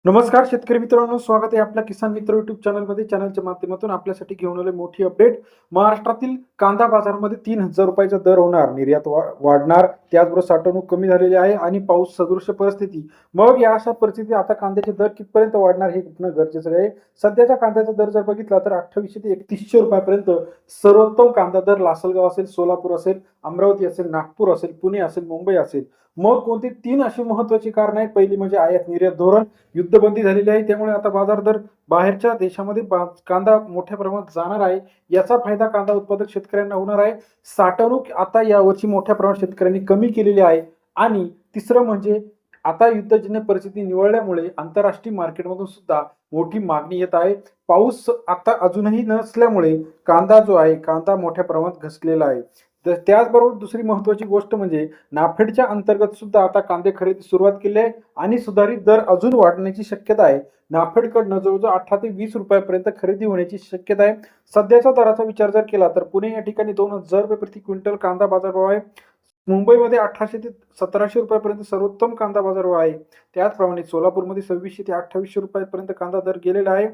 नमस्कार शेतकरी मित्रांनो, स्वागत आहे आपल्या किसान मित्र युट्यूब चॅनलमध्ये. चॅनलच्या माध्यमातून आपल्यासाठी घेऊन आले मोठी अपडेट. महाराष्ट्रातील कांदा बाजारामध्ये 3,000 रुपयाचा दर होणार, निर्यात वाढणार, त्याचबरोबर साठवणूक कमी झालेली आहे आणि पाऊस सदृश परिस्थिती. मग या अशा परिस्थितीत आता कांद्याचे दर कितपर्यंत वाढणार हे बघणं गरजेचं आहे. सध्याचा कांद्याचा दर जर बघितला तर 2800 ते 3100 रुपयापर्यंत सर्वोत्तम कांदा दर लासलगाव असेल, सोलापूर असेल, अमरावती असेल, नागपूर असेल, पुणे असेल, मुंबई असेल. मग कोणती 3 अशी महत्त्वाची कारणं आहेत. पहिली म्हणजे आयात निर्यात धोरण, युद्धबंदी झालेली आहे, त्यामुळे आता बाजार दर बाहेरच्या देशामध्ये कांदा मोठ्या प्रमाणात जाणार आहे. याचा फायदा कांदा उत्पादक शेतकऱ्यांना होणार आहे. साठवणूक आता यावर्षी मोठ्या प्रमाणात शेतकऱ्यांनी कमी केलेली आहे. आणि तिसरं म्हणजे आता युद्धजन्य परिस्थिती निवळल्यामुळे आंतरराष्ट्रीय मार्केटमधून सुद्धा मोठी मागणी येत आहे. पाऊस आता अजूनही नसल्यामुळे कांदा जो आहे, कांदा मोठ्या प्रमाणात घसलेला आहे. तर त्याचबरोबर दुसरी महत्त्वाची गोष्ट म्हणजे नाफेडच्या अंतर्गत सुद्धा आता कांदे खरेदी सुरुवात केली आहे आणि सुधारित दर अजून वाढण्याची शक्यता आहे. नाफेडकडनं जवळजवळ 18 ते 20 रुपयापर्यंत खरेदी होण्याची शक्यता आहे. सध्याच्या दराचा विचार जर केला तर पुणे या ठिकाणी 2,000 रुपये प्रति क्विंटल कांदा बाजारभाव आहे. मुंबईमध्ये 1800 ते 1700 रुपयापर्यंत सर्वोत्तम कांदा बाजारभाव आहे. त्याचप्रमाणे सोलापूरमध्ये 2600 ते 2800 रुपयापर्यंत कांदा दर गेलेला आहे.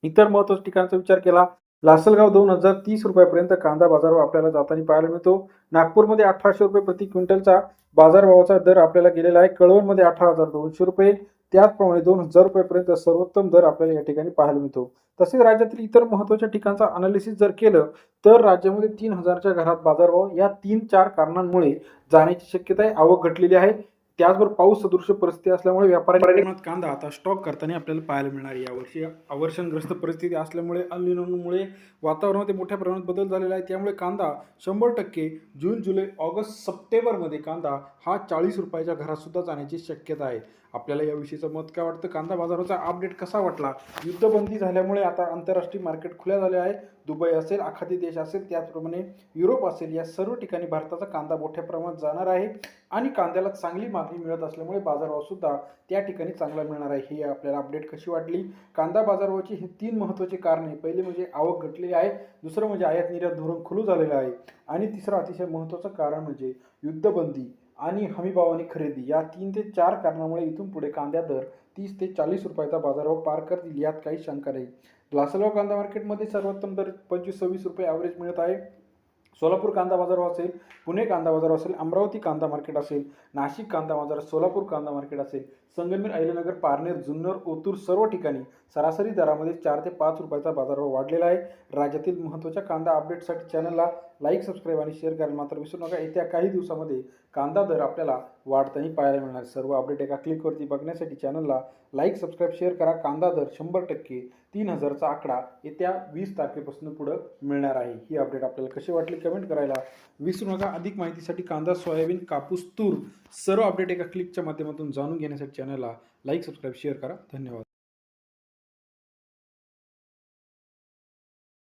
इतर महत्त्वाच्या ठिकाणचा विचार केला, लासलगाव 2030 रुपयापर्यंत कांदा बाजारभाव आपल्याला जाताना पाहायला मिळतो. नागपूरमध्ये 1800 रुपये प्रति क्विंटलचा बाजारभावाचा दर आपल्याला गेलेला आहे. कळवणमध्ये 18,200 रुपये, त्याचप्रमाणे 2,000 रुपयापर्यंत सर्वोत्तम दर आपल्याला या ठिकाणी पाहायला मिळतो. तसेच राज्यातील इतर महत्त्वाच्या ठिकाणचा अनालिसिस जर केलं तर राज्यामध्ये 3,000च्या घरात बाजारभाव या 3-4 कारणांमुळे जाण्याची शक्यता आहे. आवक घटलेली आहे. त्याचबरोबर पाऊस सदृश परिस्थिती असल्यामुळे व्यापाऱ्यांनी कांदा आता स्टॉक करताना आपल्याला पाहायला मिळणार. यावर्षी अवर्षणग्रस्त परिस्थिती असल्यामुळे अल निनोमुळे वातावरणामध्ये मोठ्या प्रमाणात बदल झालेला आहे. त्यामुळे कांदा 100% जून, जुलै, ऑगस्ट, सप्टेंबरमध्ये कांदा हा 40 रुपयाच्या घरात सुद्धा जाण्याची शक्यता आहे. आपल्याला याविषयीचं मत काय वाटतं? कांदा बाजाराचा अपडेट कसा वाटला? युद्धबंदी झाल्यामुळे आता आंतरराष्ट्रीय मार्केट खुल्या झाले आहे. दुबई असेल, आखाती देश असेल, त्याचप्रमाणे युरोप असेल, या सर्व ठिकाणी भारताचा कांदा मोठ्या प्रमाणात जाणार आहे आणि कांद्याला चांगली मागणी मिळत असल्यामुळे बाजारभाव सुद्धा त्या ठिकाणी चांगला मिळणार आहे. ही आपल्याला अपडेट कशी वाटली? कांदा बाजारभावाची ही 3 महत्त्वाची कारणे. पहिले म्हणजे आवक घटलेली आहे, दुसरं म्हणजे आयात निर्यात धोरण खुलं झालेलं आहे आणि तिसरं अतिशय महत्त्वाचं कारण म्हणजे युद्धबंदी आणि हमीभावाने खरेदी. या 3 ते 4 कारणामुळे इथून पुढे कांद्या दर 30 ते 40 रुपयाचा बाजारभाव पार करतील, यात काही शंका नाही. लासलगाव कांदा मार्केटमध्ये सर्वोत्तम दर 25-26 रुपये ॲव्हरेज मिळत आहे. सोलापूर कांदा बाजारभाव असेल, पुणे कांदा बाजार असेल, अमरावती कांदा मार्केट असेल, नाशिक कांदा बाजार, सोलापूर कांदा मार्केट असेल, संगमनेर, अहिल्यानगर, पारनेर, जुन्नर, ओतूर सर्व ठिकाणी सरासरी दरामध्ये 4 ते 5 रुपयाचा बाजारभाव वाढलेला आहे. राज्यातील महत्त्वाच्या कांदा अपडेटसाठी चॅनलला लाईक, सबस्क्राईब आणि शेअर करायला मात्र विसरू नका. येत्या काही दिवसामध्ये कांदा दर आपल्याला वाढताना पाहायला मिळणार. सर्व अपडेट एका क्लिकवरती बघण्यासाठी चॅनलला लाईक, सबस्क्राईब, शेअर करा. कांदा दर 100% 3,000चा आकडा येत्या 20 तारखेपासून पुढं मिळणार आहे. ही अपडेट आपल्याला कशी वाटली कमेंट करायला विसरू नका. अधिक माहितीसाठी कांदा, सोयाबीन, कापूस, तूर सर्व अपडेट एका क्लिकच्या माध्यमातून जाणून घेण्यासाठी चॅनलला लाईक, सबस्क्राईब, शेअर करा. धन्यवाद.